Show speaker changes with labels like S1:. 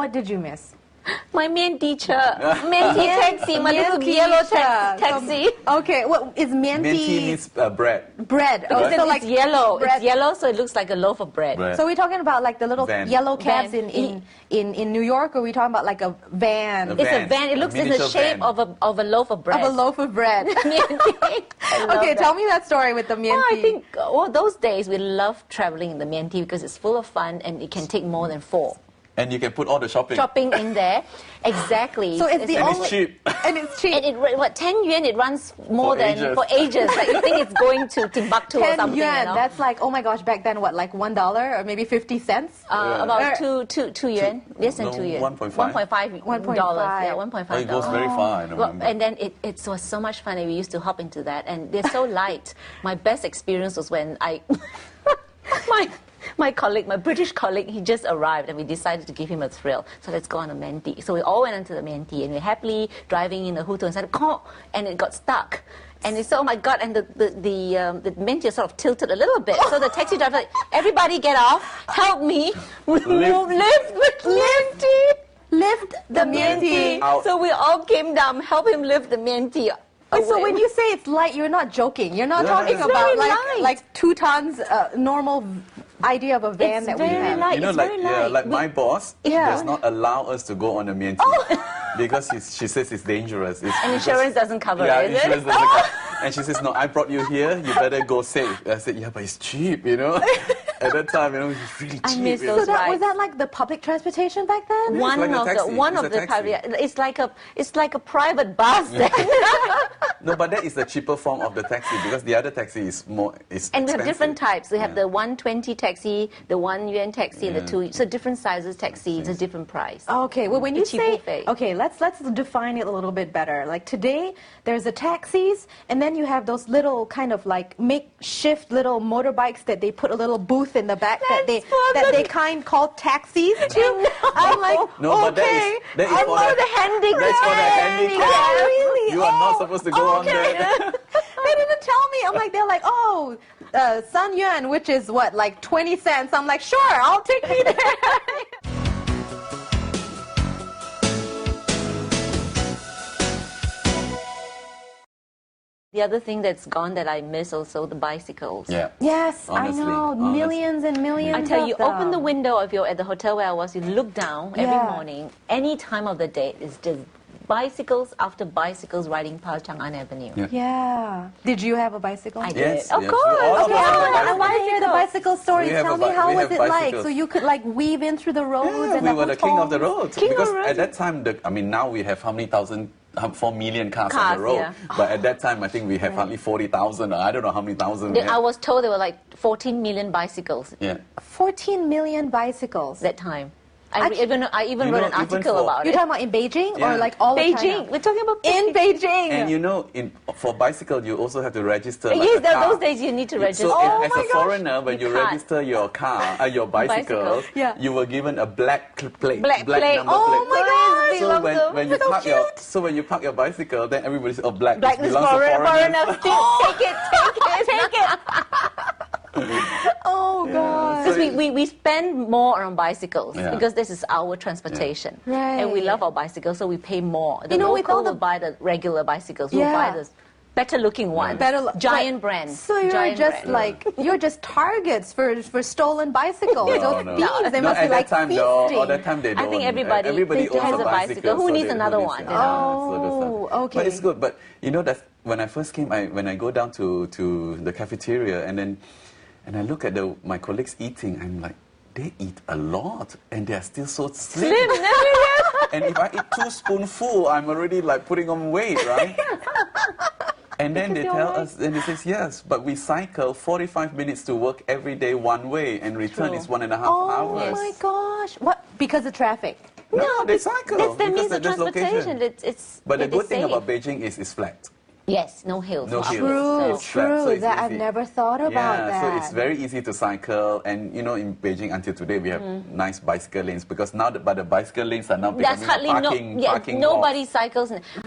S1: What did you miss?
S2: My Miandi taxi, my little yellow taxi.
S1: Okay, what is Miandi?
S3: Miandi means bread.
S1: Bread.
S2: Because
S1: So like
S2: it's yellow.
S1: bread.
S2: It's yellow, so it looks like a loaf of bread.
S1: So we're talking about like the little yellow cabs
S2: Van.
S1: in New York, or we're talking about like a van?
S2: It's a van. It looks in the shape of a loaf of bread.
S1: Of a loaf of bread. Okay, tell me that story with the Miandi.
S2: Well, I think those days we love traveling in the Miandi because it's full of fun and it can take more than 4.
S3: And you can put all the shopping
S2: In there. Exactly.
S1: So it's the
S3: and
S1: only...
S3: it's cheap.
S1: And it's cheap.
S2: And 10 yuan, it runs more for ages. Like you think it's going to Timbuktu or something.
S1: 10 yuan,
S2: you know?
S1: that's like, oh my gosh, back then what, like $1 or maybe 50 cents?
S2: About 2 yuan. Less than 2 yuan.
S3: 1.5.
S2: $1.5. Yeah, $1.5.
S3: Oh, it goes very far, I remember.
S2: And then it was so much fun, and we used to hop into that. And they're so light. My best experience was when my colleague, my British colleague, he just arrived and we decided to give him a thrill. So let's go on a Miandi. So we all went onto the Miandi and we're happily driving in the Hutu and said, and it got stuck. And it's, oh my God, and the Miandi sort of tilted a little bit. So the taxi driver, like, everybody get off, help me, lift the Miandi. So we all came down, help him lift the Miandi.
S1: So when you say it's light, you're not joking. You're not talking about like 2 tons normal idea of a van that we have.
S2: Light.
S3: You know,
S2: it's
S3: like
S2: very light.
S3: like my boss does not allow us to go on a Miandi because she says it's dangerous.
S2: And insurance doesn't cover
S3: it.
S2: Insurance
S3: doesn't cover. And she says, no, I brought you here. You better go safe. I said, yeah, but it's cheap, you know. At that time, you know, it's really cheap.
S2: I miss those
S1: was that like the public transportation back then?
S3: One of the
S2: private. It's like a private bus.
S3: No, but that is the cheaper form of the taxi because the other taxi is more expensive.
S2: And we have different types. We have the 120 taxi, the 1 yuan taxi, and the 2. So different sizes taxi, it's a different price.
S1: Okay, well when you say let's define it a little bit better. Like today, there's the taxis, and then you have those little kind of like makeshift little motorbikes that they put a little booth in the back that they kind call taxis too. I'm like,
S3: but that is
S2: I'm
S3: for
S2: the handicap.
S3: That's for the handicap.
S1: Oh, really?
S3: You are not supposed to go on there.
S1: They didn't tell me. I'm like, they're like, Sun Yuan, which is what, like 20 cents. I'm like, sure, I'll take me there.
S2: The other thing that's gone that I miss also, the bicycles.
S3: Yeah.
S1: Yes,
S3: honestly,
S1: I know. Millions and millions.
S2: I tell you,
S1: of them.
S2: open the window if you're at the hotel where I was, you look down every morning, any time of the day, it's just bicycles after bicycles riding past Chang'an Avenue.
S1: Yeah. Did you have a bicycle?
S2: I did.
S3: Yes,
S2: of
S3: yes.
S2: course.
S1: Okay, I want to hear the bicycle story. Tell me, how was it like?
S3: bicycles.
S1: So you could like weave in through the roads and
S3: we were the king of the roads. Because
S2: of the roads.
S3: at that time, now we have how many thousand? 4 million cars on the road.
S2: Yeah.
S3: But at that time, I think we have hardly 40,000. I don't know how many thousand.
S2: I was told there were like 14 million bicycles.
S3: Yeah.
S1: 14 million bicycles.
S2: That time. I even wrote an article about it.
S1: You're talking about in Beijing or like all of China?
S2: Beijing. We're talking about
S1: in Beijing.
S3: And you know, for bicycle, you also have to register.
S2: Yes,
S3: like a car.
S2: those days you need to register.
S3: So as a foreigner, when you register your car, your bicycle, you were given a black plate.
S2: Black plate.
S3: Number
S1: Oh
S3: plate.
S1: my God.
S3: So when you park when you park your bicycle, then everybody says, oh, black
S2: Black is
S3: belongs to
S2: foreigners. Take it.
S1: Oh God.
S2: Because we spend more on bicycles because this is our transportation.
S1: Right.
S2: And we love our bicycles, so we pay more. The
S1: local
S2: will buy the regular bicycles. We'll buy the better looking one. Giant brands.
S1: So you're just targets for stolen bicycles. Those thieves, they must be like feasting.
S3: All that time they don't.
S2: I think everybody
S3: owns
S2: has a bicycle. Who needs another one?
S1: Oh, okay.
S3: But it's good. But you know that when I first came, when I go down to the cafeteria and I look at my colleagues eating, I'm like, they eat a lot and they are still so slim. And if I eat 2 spoonfuls, I'm already like putting on weight, right? And then they tell us, and they say, yes, but we cycle 45 minutes to work every day one way, and return is 1.5 hours.
S1: Oh my gosh! What? Because of traffic?
S3: No, they cycle.
S2: It's the means of transportation.
S3: But the good thing about Beijing is it's flat.
S2: Yes, no hills.
S3: No hills.
S1: True. That I've never thought about that.
S3: So it's very easy to cycle, and you know, in Beijing until today we have nice bicycle lanes because now the bicycle lanes are now becoming parking.
S2: Nobody cycles.